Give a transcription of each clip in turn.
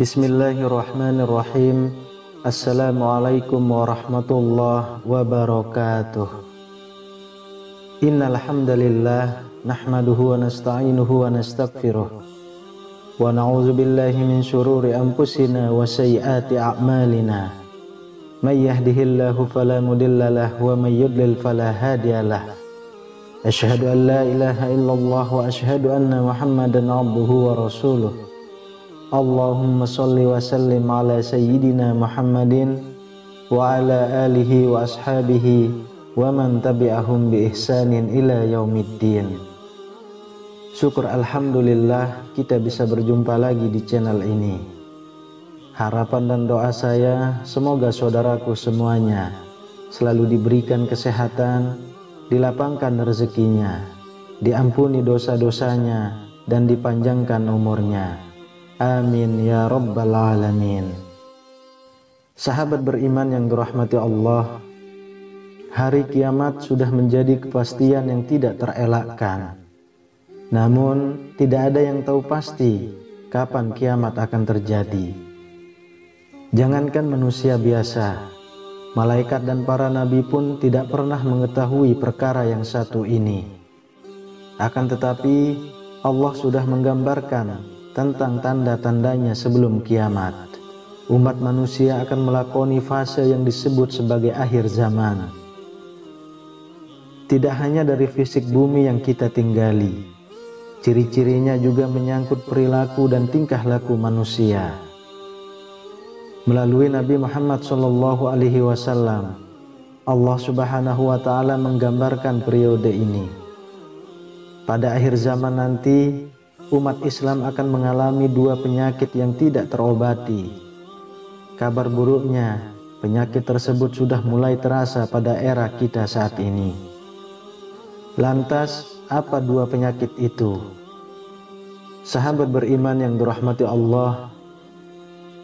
Bismillahirrahmanirrahim. Assalamualaikum warahmatullahi wabarakatuh. Innal hamdalillah nahmaduhu wa nasta'inuhu wa nastaghfiruh wa na'udzu billahi min syururi anfusina wa sayyiati a'malina. May yahdihillahu fala mudhillalah wa may yudlil fala hadiyalah. Asyhadu an la ilaha illallah wa asyhadu anna Muhammadan 'abduhu wa rasuluh. Allahumma sholli wa sallim ala sayyidina Muhammadin wa ala alihi wa ashabihi wa man tabi'ahum bi ihsanin ila yaumiddin. Syukur alhamdulillah kita bisa berjumpa lagi di channel ini. Harapan dan doa saya semoga saudaraku semuanya selalu diberikan kesehatan, dilapangkan rezekinya, diampuni dosa-dosanya dan dipanjangkan umurnya. Amin ya rabbal alamin. Sahabat beriman yang dirahmati Allah, hari kiamat sudah menjadi kepastian yang tidak terelakkan. Namun tidak ada yang tahu pasti kapan kiamat akan terjadi. Jangankan manusia biasa, malaikat dan para nabi pun tidak pernah mengetahui perkara yang satu ini. Akan tetapi Allah sudah menggambarkan tentang tanda-tandanya sebelum kiamat. Umat manusia akan melakoni fase yang disebut sebagai akhir zaman. Tidak hanya dari fisik bumi yang kita tinggali, ciri-cirinya juga menyangkut perilaku dan tingkah laku manusia. Melalui Nabi Muhammad SAW, Allah Subhanahu wa Ta'ala menggambarkan periode ini. Pada akhir zaman nanti, umat Islam akan mengalami dua penyakit yang tidak terobati. Kabar buruknya, penyakit tersebut sudah mulai terasa pada era kita saat ini. Lantas, apa dua penyakit itu? Sahabat beriman yang dirahmati Allah,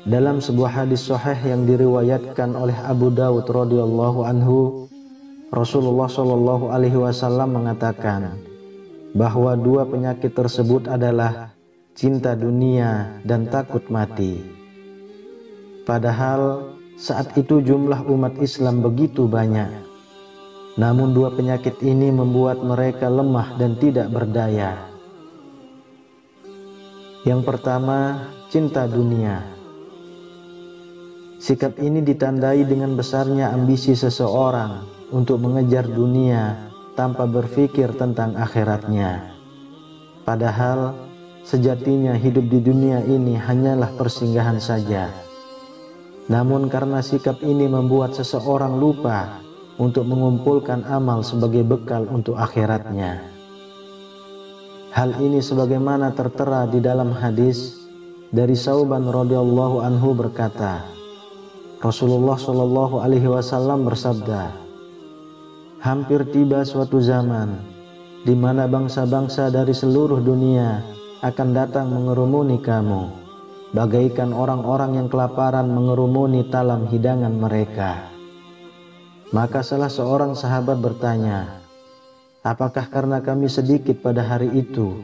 dalam sebuah hadis sahih yang diriwayatkan oleh Abu Dawud radhiyallahu anhu, Rasulullah shallallahu alaihi wasallam mengatakan bahwa dua penyakit tersebut adalah cinta dunia dan takut mati. Padahal saat itu jumlah umat Islam begitu banyak. Namun dua penyakit ini membuat mereka lemah dan tidak berdaya. Yang pertama, cinta dunia. Sikap ini ditandai dengan besarnya ambisi seseorang untuk mengejar dunia tanpa berpikir tentang akhiratnya. Padahal sejatinya hidup di dunia ini hanyalah persinggahan saja. Namun karena sikap ini membuat seseorang lupa untuk mengumpulkan amal sebagai bekal untuk akhiratnya. Hal ini sebagaimana tertera di dalam hadis dari Sauban radhiyallahu anhu berkata, Rasulullah shallallahu alaihi wasallam bersabda, hampir tiba suatu zaman di mana bangsa-bangsa dari seluruh dunia akan datang mengerumuni kamu, bagaikan orang-orang yang kelaparan mengerumuni talam hidangan mereka. Maka salah seorang sahabat bertanya, apakah karena kami sedikit pada hari itu?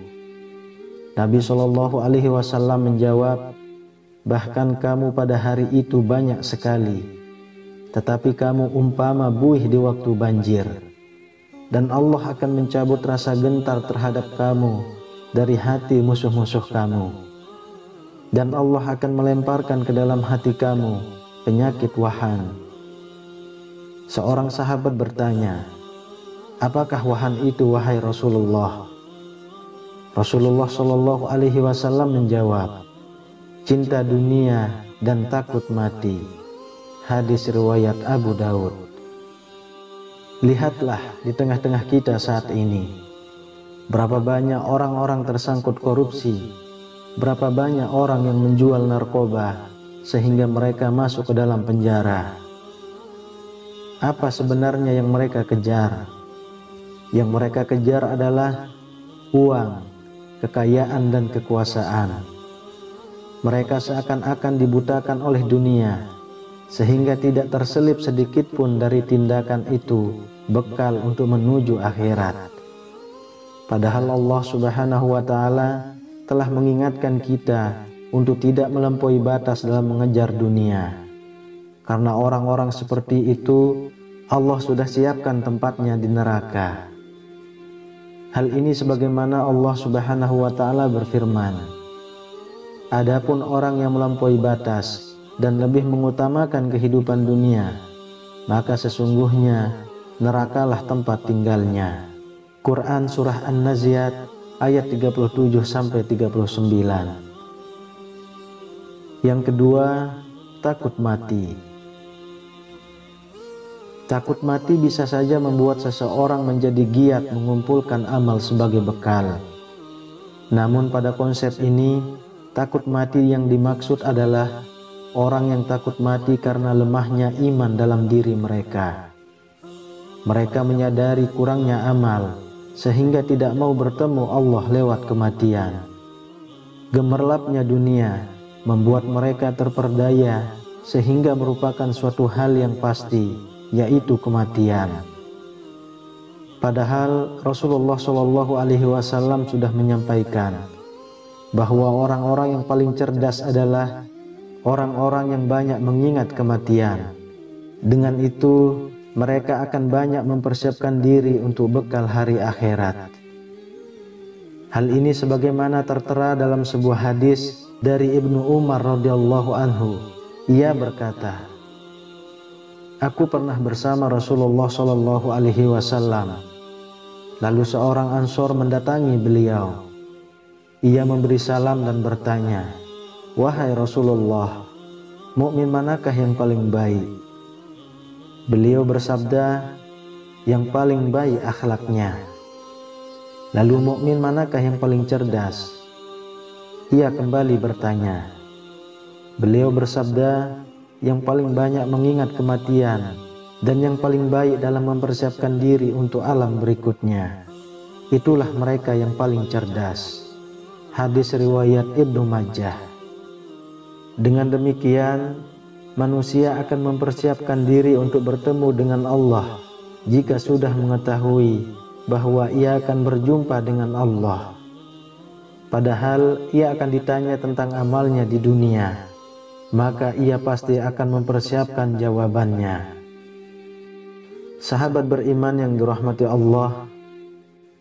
Nabi Shallallahu alaihi wasallam menjawab, bahkan kamu pada hari itu banyak sekali, tetapi kamu umpama buih di waktu banjir, dan Allah akan mencabut rasa gentar terhadap kamu dari hati musuh-musuh kamu, dan Allah akan melemparkan ke dalam hati kamu penyakit wahan. Seorang sahabat bertanya, apakah wahan itu wahai Rasulullah? Rasulullah Shallallahu alaihi wasallam menjawab, cinta dunia dan takut mati. Hadis riwayat Abu Dawud. Lihatlah di tengah-tengah kita saat ini, berapa banyak orang-orang tersangkut korupsi, berapa banyak orang yang menjual narkoba sehingga mereka masuk ke dalam penjara. Apa sebenarnya yang mereka kejar? Yang mereka kejar adalah uang, kekayaan dan kekuasaan. Mereka seakan-akan dibutakan oleh dunia, sehingga tidak terselip sedikit pun dari tindakan itu bekal untuk menuju akhirat. Padahal Allah Subhanahu wa Ta'ala telah mengingatkan kita untuk tidak melampaui batas dalam mengejar dunia. Karena orang-orang seperti itu Allah sudah siapkan tempatnya di neraka. Hal ini sebagaimana Allah Subhanahu wa Ta'ala berfirman, adapun orang yang melampaui batas dan lebih mengutamakan kehidupan dunia, maka sesungguhnya nerakalah tempat tinggalnya. Quran Surah An-Naziat ayat 37-39. Yang kedua, takut mati. Takut mati bisa saja membuat seseorang menjadi giat mengumpulkan amal sebagai bekal. Namun pada konsep ini, takut mati yang dimaksud adalah orang yang takut mati karena lemahnya iman dalam diri mereka. Mereka menyadari kurangnya amal, sehingga tidak mau bertemu Allah lewat kematian. Gemerlapnya dunia membuat mereka terperdaya, sehingga merupakan suatu hal yang pasti, yaitu kematian. Padahal Rasulullah SAW sudah menyampaikan bahwa orang-orang yang paling cerdas adalah orang-orang yang banyak mengingat kematian. Dengan itu, mereka akan banyak mempersiapkan diri untuk bekal hari akhirat. Hal ini sebagaimana tertera dalam sebuah hadis dari Ibnu Umar radhiyallahu anhu. Ia berkata, aku pernah bersama Rasulullah SAW. Lalu seorang Ansor mendatangi beliau. Ia memberi salam dan bertanya, wahai Rasulullah, mukmin manakah yang paling baik? Beliau bersabda, yang paling baik akhlaknya. Lalu mukmin manakah yang paling cerdas? Ia kembali bertanya. Beliau bersabda, yang paling banyak mengingat kematian dan yang paling baik dalam mempersiapkan diri untuk alam berikutnya. Itulah mereka yang paling cerdas. Hadis riwayat Ibnu Majah. Dengan demikian, manusia akan mempersiapkan diri untuk bertemu dengan Allah jika sudah mengetahui bahwa ia akan berjumpa dengan Allah. Padahal ia akan ditanya tentang amalnya di dunia, maka ia pasti akan mempersiapkan jawabannya. Sahabat beriman yang dirahmati Allah,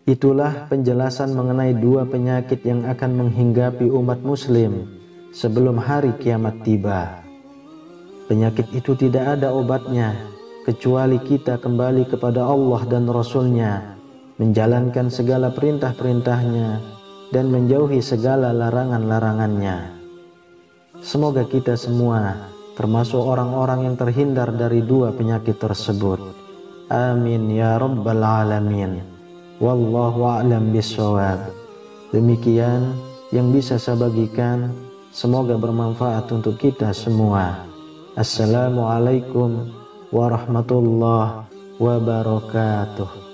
itulah penjelasan mengenai dua penyakit yang akan menghinggapi umat muslim sebelum hari kiamat tiba. Penyakit itu tidak ada obatnya kecuali kita kembali kepada Allah dan Rasul-Nya, menjalankan segala perintah-perintahnya dan menjauhi segala larangan-larangannya. Semoga kita semua termasuk orang-orang yang terhindar dari dua penyakit tersebut. Amin ya rabbal alamin. Wallahu a'lam bishawab. Demikian yang bisa saya bagikan, semoga bermanfaat untuk kita semua. Assalamualaikum warahmatullahi wabarakatuh.